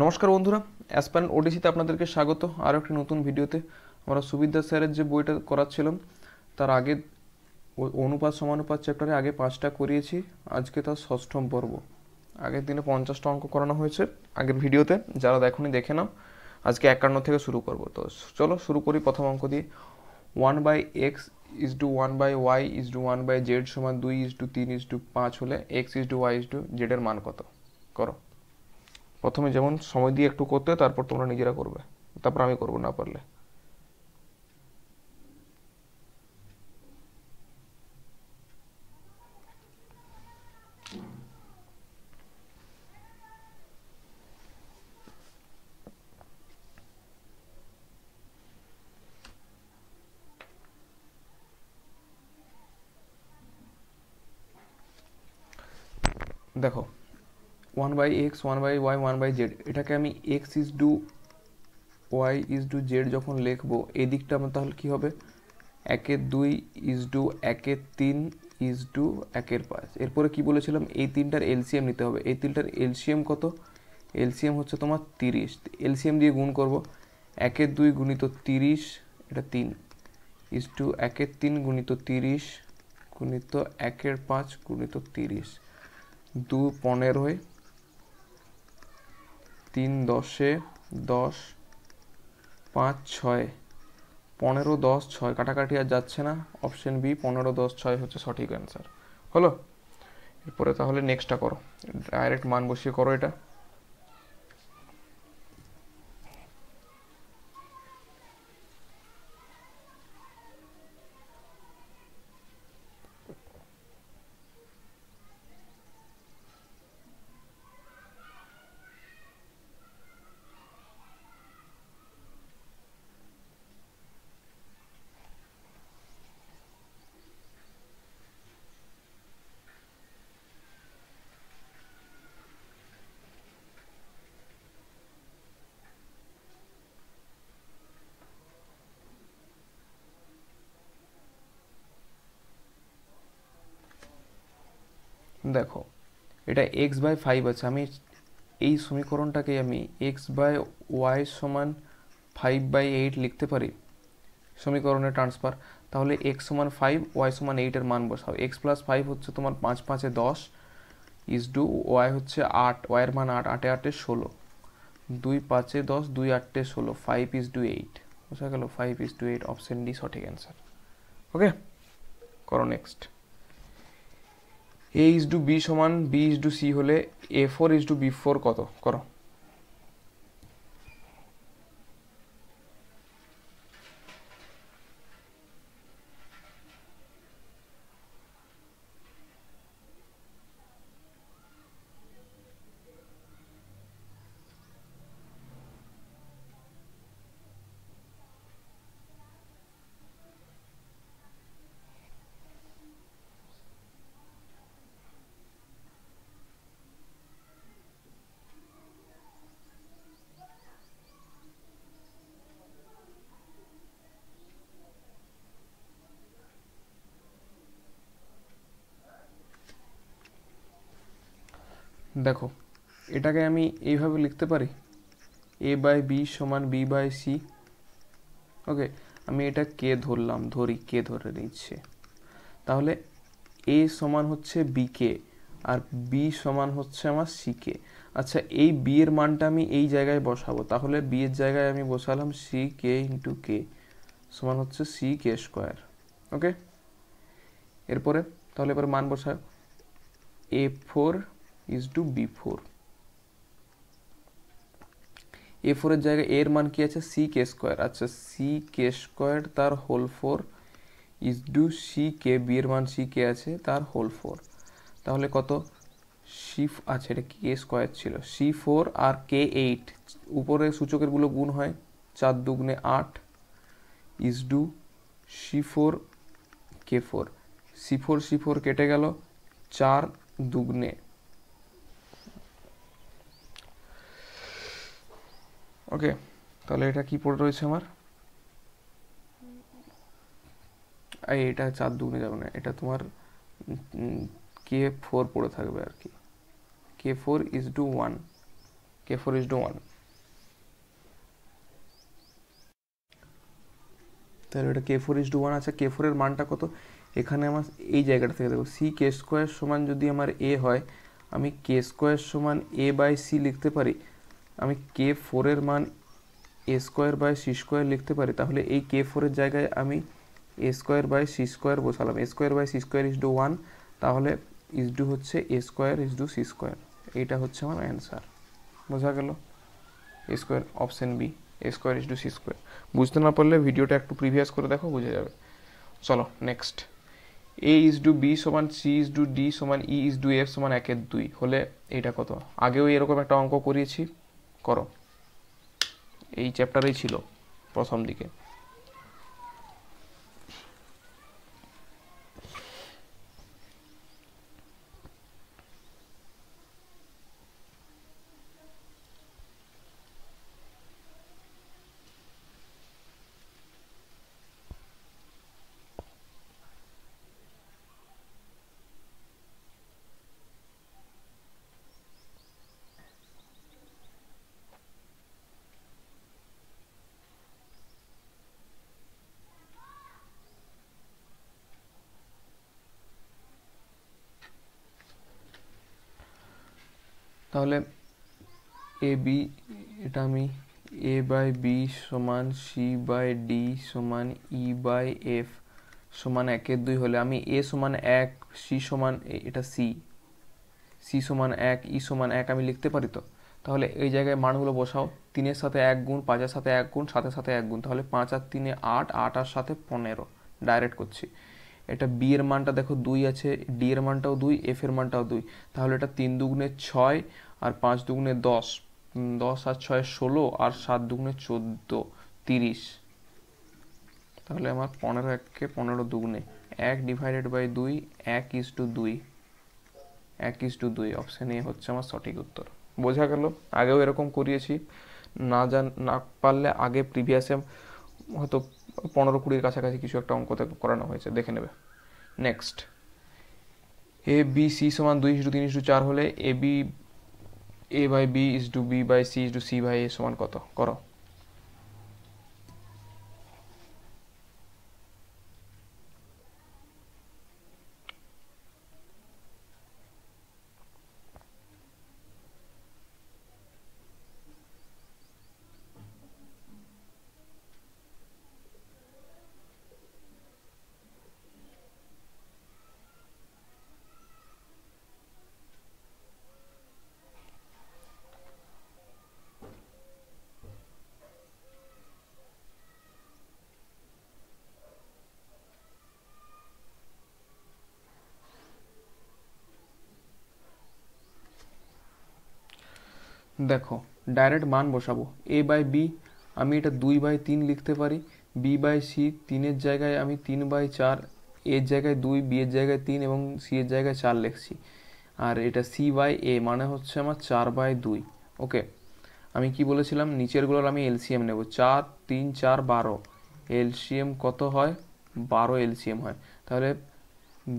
নমস্কার বন্ধুরা, অ্যাসপারেন্ট ওডিসিতে আপনাদেরকে স্বাগত। আরও একটি নতুন ভিডিওতে। আমরা সুবিদ্যা স্যারের যে বইটা করাচ্ছিলাম তার আগে অনুপাত সমানুপাত চ্যাপ্টারে আগে 5টা করিয়েছি, আজকে তার ষষ্ঠম পর্ব। আগের দিনে 50টা অঙ্ক করানো হয়েছে আগের ভিডিওতে, যারা দেখোনি দেখে নাও। আজকে 51 থেকে শুরু করব। তো চলো শুরু করি প্রথম অঙ্ক দিয়ে। 1/x is two 1/y is two 1/z সমান 2:3:5 হলে x is to y is to z এর মান কত? করো। প্রথমে যেমন সময় দিয়ে একটু করতে, তারপর তোমরা নিজেরা করবে, তারপর আমি করবো না পারলে। দেখো, 1/x 1/y 1/z, এটাকে আমি x is to y is to z যখন লিখবো, এই দিকটা আমার তাহলে কি হবে? 1/2 ইজ টু 1/3 ইজ টু 1/5। এরপরে কি বলেছিলাম? এই তিনটার এলসিএম নিতে হবে। এই তিনটার এলসিএম কত? এলসিএম হচ্ছে তোমার 30। এলসিএম দিয়ে গুণ করব। 1/2 গুণিত 30, এটা 3, ইজ টু 1/3 গুণিত 30 গুণিত 1/5 গুণিত 30, 2 15, 3 10, 10, 5 6, 15 10 6, কাটাকাটি আর যাচ্ছে না। অপশন বি 15 10 6 হচ্ছে সঠিক অ্যান্সার। হলো? এরপরে তাহলে নেক্সটটা করো, ডাইরেক্ট মান বসিয়ে করো এটা। দেখো, এটা x/5 আছে। আমি এই সমীকরণটাকে আমি x/y সমান 5/8 লিখতে পারি সমীকরণে ট্রান্সফার। তাহলে x সমান 5, y সমান 8 এর মান বসাও। x প্লাস 5 হচ্ছে তোমার 5 5 10 ইজ টু y হচ্ছে 8, y এর মান 8, 8 8 16, 2 5 10, 2 8 16, 5 ইজ টু 8। বোঝা গেল? 5 ইজ টু 8, অপশন ডি সঠিক অ্যান্সার। ওকে, করো next. a is to b সমান b ইজ টু c হলে a4 ইজ টু b4 কত? করো। দেখো, এটাকে আমি এইভাবে লিখতে পারি, a/b সমান b/c। ওকে, আমি এটা কে ধরলাম, ধরি, কে ধরে নিচ্ছে। তাহলে a সমান হচ্ছে b কে, আর b সমান হচ্ছে আমার c কে। আচ্ছা, এই b এর মানটা আমি এই জায়গায় বসাবো। তাহলে b এর জায়গায় আমি বসালাম c k ইন্টু কে সমান হচ্ছে c k স্কোয়ার। ওকে, এরপরে তাহলে এবার মান বসায়, a4 is two b4। a4 এর জায়গায় এর মান কি আছে? c k square. আচ্ছা, c k স্কোয়ার তার whole 4 is to c k, b এর মান c k আছে তার হোল 4। তাহলে কত? আচ্ছা, এটা কে স্কোয়ার ছিল, c4 আর k8, উপরে সূচকের গুলো গুণ হয়, 4 দুগুণে 8 is two c4 k4। c4 কেটে গেল, 4 দুগুণে। ওকে, তাহলে এটা কি পড়ে রয়েছে আমার? এটা 4 দুগুণে যাবে না, এটা তোমার k4 পড়ে থাকবে আর কি। k4 is two 1। K4:1। তাহলে এটা K4:1 আছে। K4 এর মানটা কত? এখানে আমার এই জায়গাটা থেকে দেখো C K² সমান যদি আমার A হয়, আমি K² সমান A/C লিখতে পারি। আমি K4 এর মান A²/C² লিখতে পারি। তাহলে এই K4 এর জায়গায় আমি A²/C² বসালাম। A²/C²=1, তাহলে ইসডু হচ্ছে A²:C²। এইটা হচ্ছে আমার অ্যান্সার। বোঝা গেল? A², option B, A²:C²। বুঝতে না পারলে ভিডিওটা একটু প্রিভিয়াস করে দেখো, বুঝে যাবে। চলো নেক্সট। A:B সমান C:D সমান E:F সমান 1/2 হলে এইটা কত? আগেও এরকম একটা অঙ্ক করিয়েছি, করো। এই চ্যাপ্টারেই ছিল প্রথম দিকে। তাহলে AB, এটা আমি A/B সমান C/D সমান E/F সমান 1/2 হলে আমি A সমান 1, C সমান, এটা C সমান 1, E সমান 1 আমি লিখতে পারি তো। তাহলে এই জায়গায় মানগুলো বসাও। 3-এর সাথে 1 গুণ, 5-এর সাথে 1 গুণ, 7-এর সাথে 1 গুণ। তাহলে 5 আর 3-এ 8, 8 আর 7-এ 15। ডাইরেক্ট করছি। এটা B এর মানটা দেখো 2 আছে, D এর মানটাও 2, F এর মানটাও 2। তাহলে এটা 3 দুগুণে 6 আর 5 দুগুণে 10, 10 আর 6 16 আর 7 দুগুণে 14, 30। তাহলে আমার 15 1-কে 15 দুগুণে 1/2, 1:2, 1:2। অপশন এ হচ্ছে আমার সঠিক উত্তর। বোঝা গেল? আগেও এরকম করিয়েছি, না পারলে আগে প্রিভিয়াসে হয়তো 15-20 কাছাকাছি কিছু একটা অঙ্কতে করানো হয়েছে, দেখে নেবে। নেক্সট, A/B/C সমান 2:3:4 হলে A/B = B/C = C/A সমান কত? করো। দেখো, ডাইরেক্ট মান বসাবো। A/B আমি এটা 2/3 লিখতে পারি। B/C 3-এর জায়গায় আমি 3/4, এর জায়গায় 2, B এর জায়গায় 3 এবং C এর জায়গায় 4 লিখছি। আর এটা C/A মানে হচ্ছে আমার 4/2। ওকে, আমি কি বলেছিলাম? নিচেরগুলোর আমি এলসিএম নেব। 4, 3, 4, 12। এলসিএম কত হয়? 12 এলসিএম হয়। তাহলে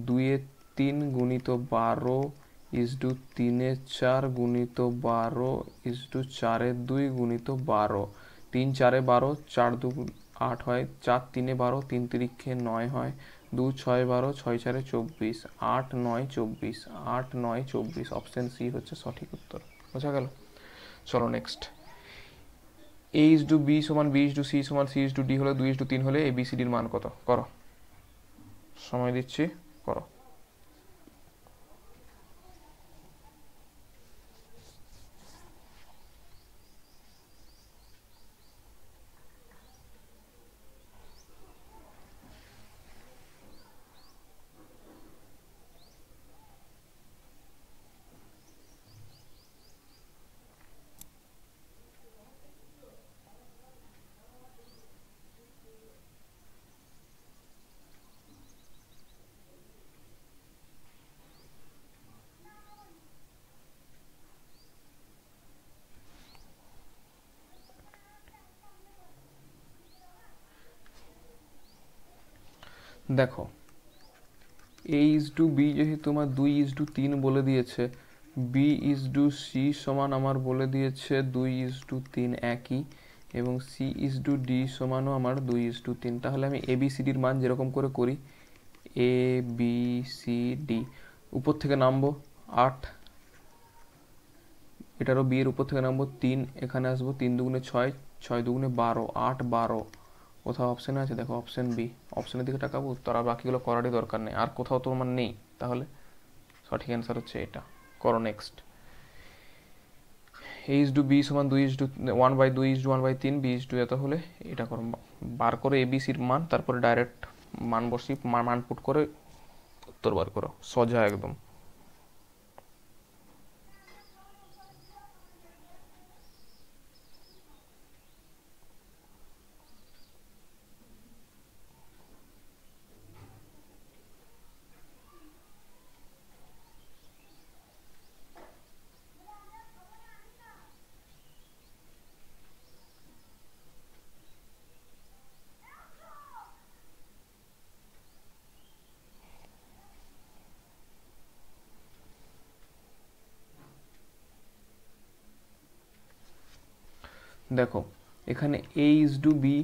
2-এর 3 গুণিত 12 = 3-এর 4 গুণিত 12 = 4-এর 2 গুণিত 12। 3 4-এ 12, 4 2 8 হয়, 4 3-এ 12, 3 3-এ 9 হয়, 2 6 12, 6 4-এ 24, 8 9 24, 8 9 24। অপশন সি হচ্ছে সঠিক উত্তর। বোঝা গেল? চলো নেক্সট। A/B সমান B/C সমান C/D হলে 2:3 হলে ABCDর মান কত? করো। সময় দিচ্ছি, করো। দেখো, A/B যেহেতু তোমার 2:3 বলে দিয়েছে, বি ইজ টু সি সমান আমার বলে দিয়েছে 2:3 একই, এবং সি ইজ টু ডি সমানও আমার 2:3। তাহলে আমি এ বি সি ডির মান যেরকম করে করি, এ বি সি ডি, উপর থেকে নামবো 8, এটারও বি এর উপর থেকে নামবো 3, এখানে আসবো 3 দুগুণে 6, 6 দুগুণে 12, 8 12। কোথাও অপশানে আছে? দেখো অপশান বি, অপশানের দিকে তাকাবো, উত্তর। আর বাকিগুলো করারই দরকার নেই, আর কোথাও তোমার নেই। তাহলে সঠিক অ্যান্সার হচ্ছে এটা। করো next. A is to B সমান 1/2:1/3, বি ইজ টু এত হলে এটা করো, বার করে এবিসির মান, তারপরে ডাইরেক্ট মান বসি, মান পুট করে উত্তর বার করো, সোজা একদম। দেখো এখানে এ ইজ টু বি,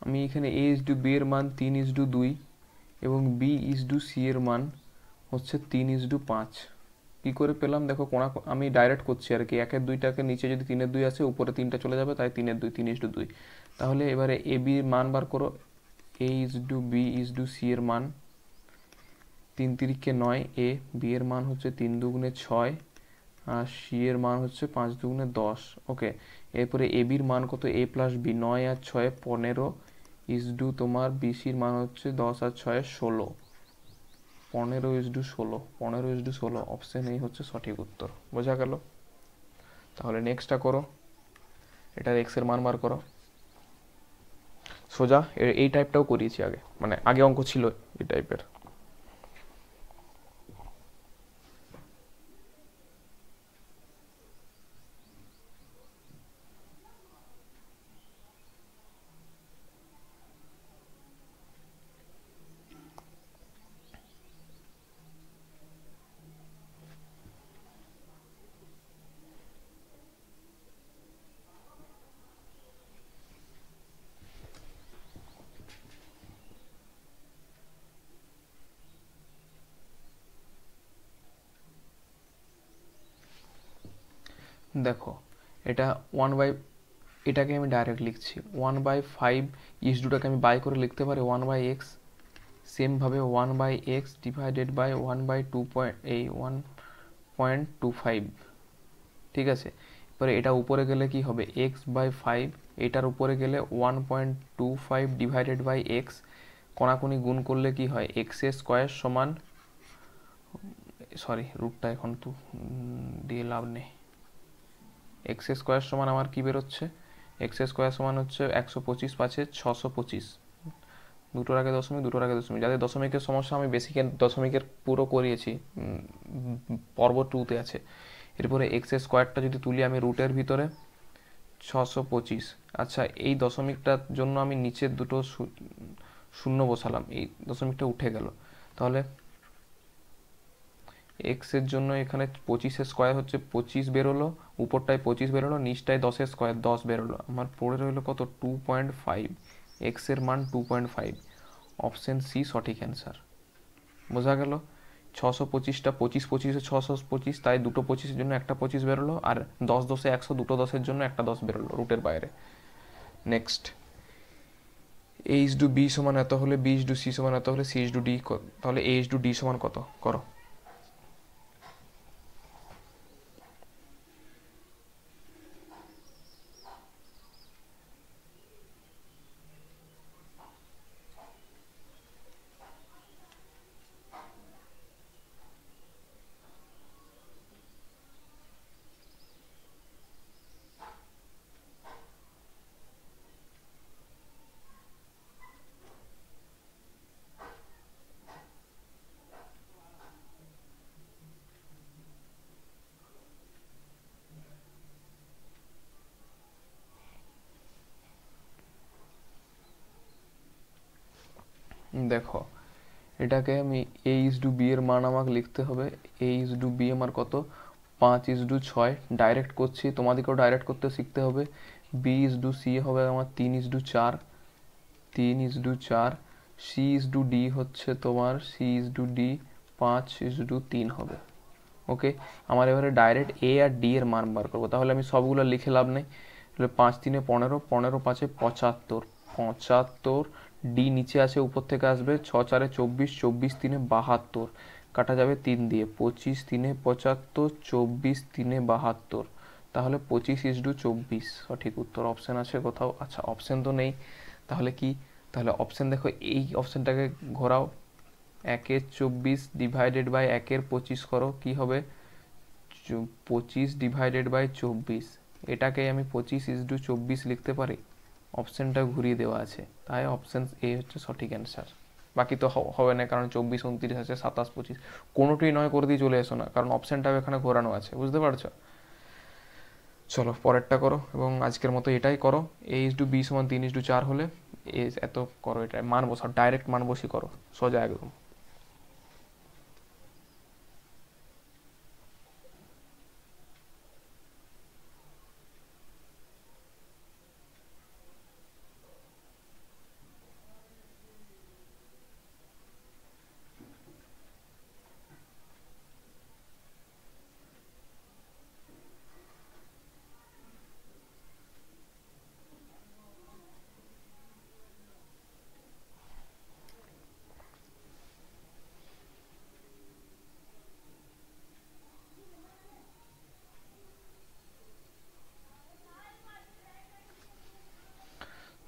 আমি এখানে এ ইজ টু বি এর মান 3:2, এবং বি ইজ টু সি এর মান হচ্ছে 3:5। কী করে পেলাম? দেখো আমি ডাইরেক্ট করছি আর কি, 1-এর 2টাকে নিচে যদি 3-এর 2 আছে, উপরে 3টা চলে যাবে, তাই 3-এর 2, 3:2। তাহলে এবারে এ বির মান বার করো। A is to B is to C এর মান 3 × 9, এ বি এর মান হচ্ছে 3 দুগুণে 6, আর সি এর মান হচ্ছে 5 দুগুণে 10। ওকে, এরপরে এ বির মান কত? এ প্লাস বি, 9 আর 6 15, ইজ টু তোমার বিসির মান হচ্ছে 10 আর 6 16, 15:16, 15:16। অপশন এই হচ্ছে সঠিক উত্তর। বোঝা গেল? তাহলে নেক্সটটা করো, এটার এক্স এর মান বার করো। সোজা এই টাইপটাও করিয়েছি আগে, মানে আগে অঙ্ক ছিল এই টাইপের। দেখো এটা এটাকে আমি ডাইরেক্ট লিখছি 1/5, ইস টুটাকে আমি বাই করে লিখতে পারি 1/x, সেমভাবে 1/x ডিভাইডেড বাই 1/1.25। ঠিক আছে, এবারে এটা উপরে গেলে কি হবে? x/5, এটার উপরে গেলে 1.25 ডিভাইডেড বাই এক্স, কোনাকুনি গুণ করলে কি হয়? x² সমান, সরি রুটটা এখন তো দিয়ে লাভ নেই, x² সমান আমার কি বেরোচ্ছে? x² সমান হচ্ছে 125, 5 625, দুটোর আগে দশমিক, দুটোর আগে দশমিক। যাদের দশমিকের সমস্যা, আমি বেসিকের দশমিকের পুরো করিয়েছি, পর্ব 2-তে আছে। এরপরে x² যদি তুলি আমি রুটের ভিতরে 625। আচ্ছা, এই দশমিকটার জন্য আমি নিচের দুটো শূন্য বসালাম, এই দশমিকটা উঠে গেল। তাহলে এক্স এর জন্য এখানে 25 হচ্ছে 25 বেরোলো, উপরটায় 25 বেরোলো, নিচটায় 10 বেরোলো। আমার পড়ে রইলো কত? 2.5। এক্স এর মান 2.5। অপশন সি সঠিক অ্যান্সার। বোঝা গেল? 625টা 25 625, তাই দুটো 25-এর জন্য একটা 25 বেরোলো, আর 10 100, দুটো 10-এর জন্য একটা 10 বেরোলো রুটের বাইরে। Next, A is to B সমান এত হলে, বি ইজ টু সি সমান এত হলে, সি ইজ টু ডি, তাহলে এ ইজ টু ডি সমান কত? করো। দেখো এটাকে আমি এ ইজ টু বি এর মান আমাকে লিখতে হবে। এ ইজ টু বি আমার কত? 5:6 ডাইরেক্ট করছি, তোমাদেরকেও ডাইরেক্ট করতে শিখতে হবে। B/C হবে আমার 3:4, 3:4। C/D হচ্ছে তোমার C/D 5:3 হবে। ওকে, আমার এবারে ডাইরেক্ট এ আর ডি এর মান বার করবো। তাহলে আমি সবগুলো লিখে লাভ নেই, তাহলে 5×3 = 15, 15×5 = 75, 75। ডি নিচে আছে, উপর থেকে আসবে, 6×4 = 24, 24×3 = 72, কাটা যাবে 3 দিয়ে, 25×3 = 75, 24×3 = 72, তাহলে 25:24 সঠিক উত্তর। অপশন আছে কোথাও? আচ্ছা, অপশন তো নেই, তাহলে কি? তাহলে অপশন দেখো, এই অপশনটাকে ঘোরাও, 1/24 ডিভাইডেড বাই 1/25 করো, কি হবে? 25 ডিভাইডেড বাই 24, এটাকে আমি 25:24 লিখতে পারি। অপশনটা ঘুরিয়ে দেওয়া আছে, তাই অপশন এ হচ্ছে সঠিক অ্যান্সার। বাকি তো হবে না, কারণ 24, 29 আছে, 27, 25 কোনোটাই নয় করে দিয়ে চলে এসো না, কারণ অপশনটাও এখানে ঘোরানো আছে, বুঝতে পারছো? চলো পরেরটা করো, এবং আজকের মতো এটাই করো। A/B = 3:4 হলে এত করো, এটা মান বসাও, ডাইরেক্ট মান বসি করো, সোজা একদম।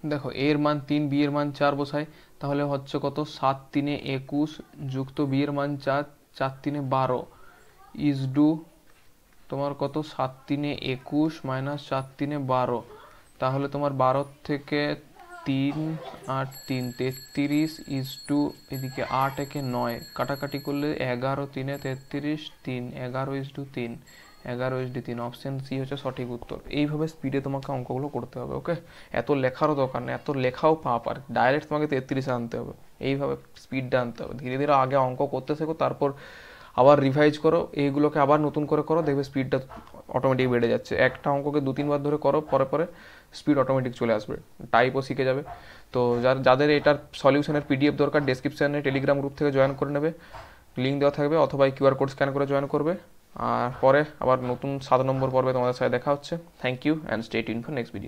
দেখো, এ এর মান 3, বি এর মান 4 বসাই, তাহলে হচ্ছে কত? 7×3 = 21 যুক্ত বি এর মান 4, 4×3 = 12 ইজ ডু তোমার কত? 7×3 = 21 মাইনাস 4×3 = 12, তাহলে তোমার 12 থেকে 3 আর 3 33 ইজ টু এদিকে 8×1 = 9, কাটাকাটি করলে 11×3 = 33, 3 11:3, 11:3। অপশন সি হচ্ছে সঠিক উত্তর। এইভাবে স্পিডে তোমাকে অঙ্কগুলো করতে হবে। ওকে, এত লেখারও দরকার নেই, এত লেখাও পাপ, আর ডাইরেক্ট তোমাকে 33 আনতে হবে, এইভাবে স্পিডটা আনতে হবে। ধীরে ধীরে আগে অঙ্ক করতে শেখো, তারপর আবার রিভাইজ করো, এইগুলোকে আবার নতুন করে করো, দেখবে স্পিডটা অটোমেটিক বেড়ে যাচ্ছে। একটা অঙ্ককে 2-3 বার ধরে করো, পরে পরে স্পিড অটোমেটিক চলে আসবে, টাইপও শিখে যাবে। তো যাদের এটার সলিউশনের পিডিএফ দরকার, ডেসক্রিপশানে টেলিগ্রাম গ্রুপ থেকে জয়েন করে নেবে, লিঙ্ক দেওয়া থাকবে, অথবা কিউআর কোড স্ক্যান করে জয়েন করবে। আর পরে আবার নতুন 7 নম্বর পর্বে তোমাদের সাথে দেখা হচ্ছে। Thank you and stay tuned for next video.